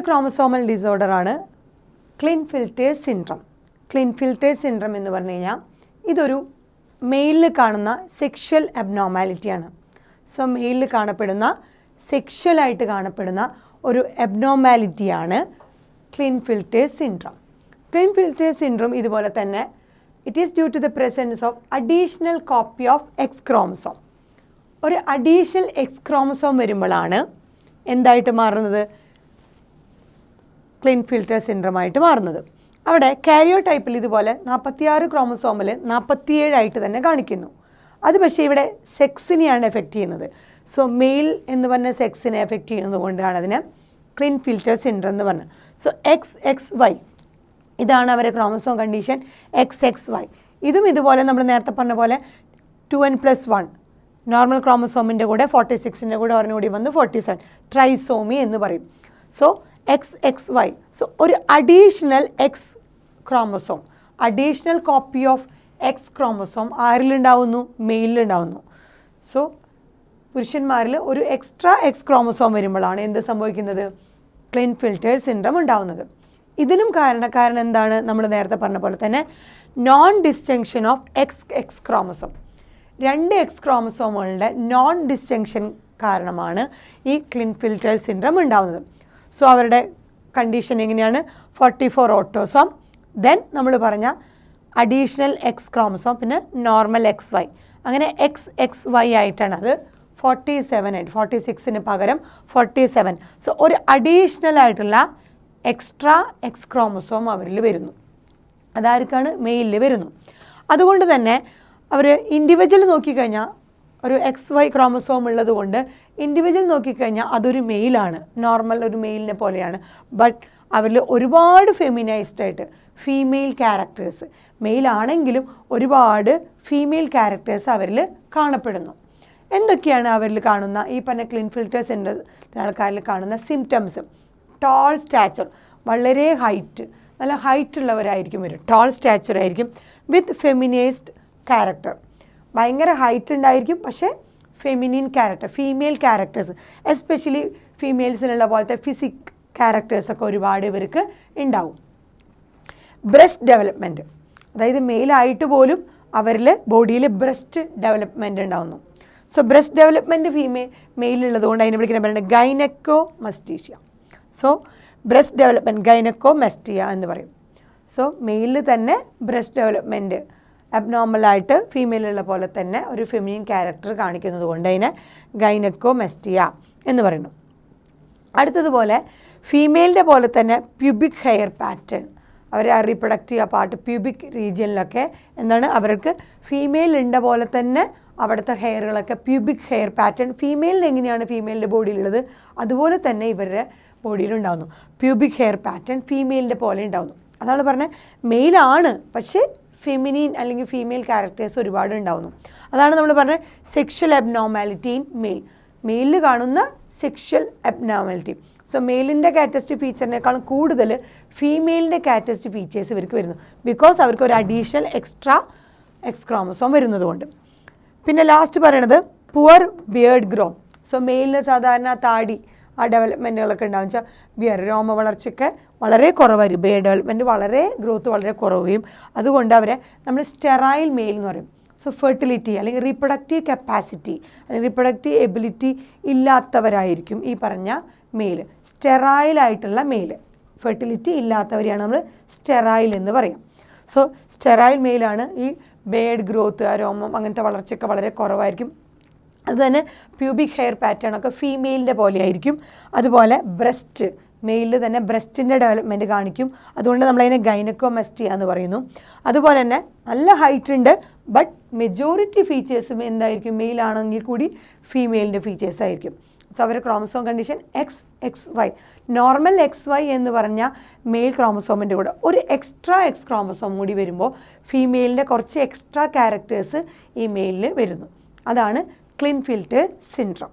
Chromosomal ഡിസോർഡറാണ് Klinefelter's syndrome. Klinefelter's syndrome എന്ന് പറഞ്ഞു കഴിഞ്ഞാൽ ഇതൊരു മെയിലിൽ കാണുന്ന സെക്ഷൽ അബ്നോർമാലിറ്റിയാണ്. സോ മെയിലിൽ കാണപ്പെടുന്ന സെക്ഷലായിട്ട് കാണപ്പെടുന്ന ഒരു അബ്നോർമാലിറ്റിയാണ് ക്ലിൻഫിൽറ്റേഴ്സ് സിൻഡ്രം. ക്ലിൻഫിൽറ്റേഴ്സ് സിൻഡ്രം ഇതുപോലെ തന്നെ it is due to the presence of additional copy of X chromosome. ഒരു അഡീഷണൽ എക്സ് ക്രോമസോം വരുമ്പോഴാണ് എന്തായിട്ട് മാറുന്നത്? ക്ലിൻഫിൽറ്റേഴ്സ് സിൻഡ്രമായിട്ട് മാറുന്നത്. അവിടെ കാരിയോ ടൈപ്പിൽ ഇതുപോലെ 46 ക്രോമസോമിൽ 47 ആയിട്ട് തന്നെ കാണിക്കുന്നു. അത് പക്ഷേ ഇവിടെ സെക്സിനെയാണ് എഫക്റ്റ് ചെയ്യുന്നത്. സോ മെയിൽ എന്ന് പറഞ്ഞ സെക്സിനെ എഫക്റ്റ് ചെയ്യുന്നത് കൊണ്ടാണ് അതിന് ക്ലിൻഫിൽറ്റേഴ്സ് സിൻഡ്രം എന്ന് പറഞ്ഞത്. സോ XXY ഇതാണ് അവരുടെ ക്രോമസോം കണ്ടീഷൻ. XXY ഇതും ഇതുപോലെ നമ്മൾ നേരത്തെ പറഞ്ഞ പോലെ 2n+1 നോർമൽ ക്രോമസോമിൻ്റെ കൂടെ 46ൻ്റെ കൂടെ ഒരെണ്ണൂടി വന്ന് 47 ട്രൈസോമി എന്ന് പറയും. So XXY. സോ ഒരു additional X chromosome, additional copy of X chromosome ആരിലുണ്ടാവുന്നു? മെയിലുണ്ടാവുന്നു. സോ പുരുഷന്മാരിൽ ഒരു എക്സ്ട്രാ എക്സ് ക്രോമസോം വരുമ്പോഴാണ് എന്ത് സംഭവിക്കുന്നത്? ക്ലിൻഫിൽറ്റേഴ്സ് സിൻഡ്രം ഉണ്ടാവുന്നത്. ഇതിനും കാരണം എന്താണ്? നമ്മൾ നേരത്തെ പറഞ്ഞ പോലെ തന്നെ non disjunction of X chromosome. 2 X ക്രോമസോമുകളുടെ നോൺ ഡിസ്ജങ്ഷൻ കാരണമാണ് ഈ ക്ലിൻഫിൽറ്റേഴ്സ് സിൻഡ്രം ഉണ്ടാവുന്നത്. സോ അവരുടെ കണ്ടീഷൻ എങ്ങനെയാണ്? 44 ഓട്ടോസോം, ദെൻ നമ്മൾ പറഞ്ഞ അഡീഷണൽ എക്സ് ക്രോമസോം, പിന്നെ നോർമൽ XY. അങ്ങനെ XXY ആയിട്ടാണ് അത് 47 ആയിട്ട് 46ന് പകരം 47. സോ ഒരു അഡീഷണൽ ആയിട്ടുള്ള എക്സ്ട്രാ എക്സ് ക്രോമസോം അവരിൽ വരുന്നു. അതാർക്കാണ്? മെയിലിൽ വരുന്നു. അതുകൊണ്ട് തന്നെ അവർ ഇൻഡിവിജ്വൽ നോക്കിക്കഴിഞ്ഞാൽ ഒരു XY ക്രോമസോം ഉള്ളത് കൊണ്ട് ഇൻഡിവിജ്വൽ നോക്കിക്കഴിഞ്ഞാൽ അതൊരു മെയിലാണ്, നോർമൽ ഒരു മെയിലിനെ പോലെയാണ്. ബട്ട് അവരിൽ ഒരുപാട് ഫെമിനൈസ്ഡ് ആയിട്ട് ഫീമെയിൽ ക്യാരക്ടേഴ്സ്, മെയിലാണെങ്കിലും ഒരുപാട് ഫീമെയിൽ ക്യാരക്ടേഴ്സ് അവരിൽ കാണപ്പെടുന്നു. എന്തൊക്കെയാണ് അവരിൽ കാണുന്ന ഈ പറഞ്ഞ ക്ലിൻഫിൽറ്റേഴ്സ് സിൻഡ്രം ആൾക്കാരിൽ കാണുന്ന സിംറ്റംസ്? ടോൾ സ്റ്റാച്ചർ, വളരെ ഹൈറ്റ്, നല്ല ഹൈറ്റ് ഉള്ളവരായിരിക്കും വരും. ടോൾ സ്റ്റാച്ചർ ആയിരിക്കും വിത്ത് ഫെമിനൈസ്ഡ് ക്യാരക്ടർ. ഭയങ്കര ഹൈറ്റ് ഉണ്ടായിരിക്കും, പക്ഷേ feminine character, female characters, especially ഫീമെയിൽസിലുള്ള പോലത്തെ ഫിസിക് ക്യാരക്ടേഴ്സൊക്കെ ഒരുപാട് ഇവർക്ക് ഉണ്ടാവും. ബ്രസ്റ്റ് ഡെവലപ്മെൻറ്റ്, അതായത് മെയിലായിട്ട് പോലും അവരിൽ ബോഡിയിൽ ബ്രസ്റ്റ് ഡെവലപ്മെൻറ്റ് ഉണ്ടാവുന്നു. സോ ബ്രസ്റ്റ് ഡെവലപ്മെൻറ്റ് മെയിലുള്ളത് കൊണ്ട് അതിനെ വിളിക്കുന്ന പറയുന്നത് ഗൈനക്കോമസ്റ്റീഷ്യ. സോ ബ്രസ്റ്റ് ഡെവലപ്മെൻറ്റ് ഗൈനക്കോമസ്റ്റിയ എന്ന് പറയും. സോ മെയിലിൽ തന്നെ ബ്രസ്റ്റ് ഡെവലപ്മെൻറ്റ് അബ്നോർമലായിട്ട് ഫീമെയിലുള്ള പോലെ തന്നെ ഒരു ഫെമിനിൻ ക്യാരക്ടർ കാണിക്കുന്നത് കൊണ്ട് അതിനെ ഗൈനക്കോമസ്റ്റിയ എന്ന് പറയുന്നു. അടുത്തതുപോലെ ഫീമെയിലിൻ്റെ പോലെ തന്നെ പ്യൂബിക് ഹെയർ പാറ്റേൺ, അവർ റീപ്രൊഡക്റ്റീവ് പാർട്ട് പ്യൂബിക് റീജിയനിലൊക്കെ എന്താണ് അവർക്ക് ഫീമെയിലുണ്ട പോലെ തന്നെ അവിടുത്തെ ഹെയറുകളൊക്കെ പ്യൂബിക് ഹെയർ പാറ്റേൺ ഫീമെയിലിന് എങ്ങനെയാണ് ഫീമെയിലിൻ്റെ ബോഡിയിലുള്ളത് അതുപോലെ തന്നെ ഇവരുടെ ബോഡിയിലുണ്ടാവുന്നു. പ്യൂബിക് ഹെയർ പാറ്റേൺ ഫീമെയിലിൻ്റെ പോലെ ഉണ്ടാവുന്നു. അതാണ് പറഞ്ഞത് മെയിലാണ്, പക്ഷേ ഫെമിനിൻ അല്ലെങ്കിൽ ഫീമെയിൽ ക്യാരക്ടേഴ്സ് ഒരുപാട് ഉണ്ടാവുന്നു. അതാണ് നമ്മൾ പറഞ്ഞത് സെക്ഷൽ അബ്നോർമാലിറ്റി ഇൻ മെയിലിൽ കാണുന്ന സെക്ഷൽ അബ്നോർമാലിറ്റി. സോ മെയിലിൻ്റെ കാറ്റസ്റ്റിക് ഫീച്ചറിനേക്കാളും കൂടുതൽ ഫീമെയിലിൻ്റെ കാറ്റസ്റ്റിക് ഫീച്ചേഴ്സ് ഇവർക്ക് വരുന്നു, ബിക്കോസ് അവർക്ക് ഒരു അഡീഷണൽ എക്സ്ട്രാ എക്സ് ക്രോമസോം വരുന്നത് കൊണ്ട്. പിന്നെ ലാസ്റ്റ് പറയണത് പുവർ ബിയേർഡ് ഗ്രോത്ത്. സോ മെയിലിന് സാധാരണ താടി ആ ഡെവലപ്മെൻറ്റുകളൊക്കെ ഉണ്ടാവും വെച്ചാൽ രോമ വളർച്ചയൊക്കെ വളരെ കുറവായിരിക്കും, ബിയേർഡ് ഡെവലപ്മെൻറ്റ് വളരെ ഗ്രോത്ത് വളരെ കുറവുകയും അതുകൊണ്ട് അവരെ നമ്മൾ സ്റ്റെറൈൽ മെയിൽ എന്ന് പറയും. സോ ഫെർട്ടിലിറ്റി അല്ലെങ്കിൽ റീപ്രൊഡക്റ്റീവ് കപ്പാസിറ്റി അല്ലെങ്കിൽ റീപ്രൊഡക്റ്റീവ് എബിലിറ്റി ഇല്ലാത്തവരായിരിക്കും ഈ പറഞ്ഞ മെയിൽ. സ്റ്റെറൈലായിട്ടുള്ള മെയിൽ, ഫെർട്ടിലിറ്റി ഇല്ലാത്തവരെയാണ് നമ്മൾ സ്റ്റെറൈൽ എന്ന് പറയും. സോ സ്റ്റെറൈൽ മെയിലാണ് ഈ ബിയേർഡ് ഗ്രോത്ത്, രോമം അങ്ങനത്തെ വളർച്ചയൊക്കെ വളരെ കുറവായിരിക്കും. അതുതന്നെ പ്യൂബിക് ഹെയർ പാറ്റേൺ ഒക്കെ ഫീമെയിലിൻ്റെ പോലെ ആയിരിക്കും. അതുപോലെ ബ്രസ്റ്റ്, മെയിലിൽ തന്നെ ബ്രസ്റ്റിൻ്റെ ഡെവലപ്മെൻറ്റ് കാണിക്കും, അതുകൊണ്ട് നമ്മളതിനെ ഗൈനക്കോമസ്റ്റിയ എന്ന് പറയുന്നു. അതുപോലെ തന്നെ നല്ല ഹൈറ്റ് ഉണ്ട്, ബട്ട് മെജോറിറ്റി ഫീച്ചേഴ്സും എന്തായിരിക്കും? മെയിലാണെങ്കിൽ കൂടി ഫീമെയിലിൻ്റെ ഫീച്ചേഴ്സ് ആയിരിക്കും. സോ അവരുടെ chromosome condition XXY. Normal XY എന്ന് പറഞ്ഞാൽ മെയിൽ ക്രോമസോമിൻ്റെ കൂടെ ഒരു എക്സ്ട്രാ എക്സ് ക്രോമസോം കൂടി വരുമ്പോൾ ഫീമെയിലിൻ്റെ കുറച്ച് എക്സ്ട്രാ ക്യാരക്ടേഴ്സ് ഈ മെയിലിൽ വരുന്നു. അതാണ് ക്ലിൻഫിൽറ്റേഴ്സ് സിൻഡ്രം.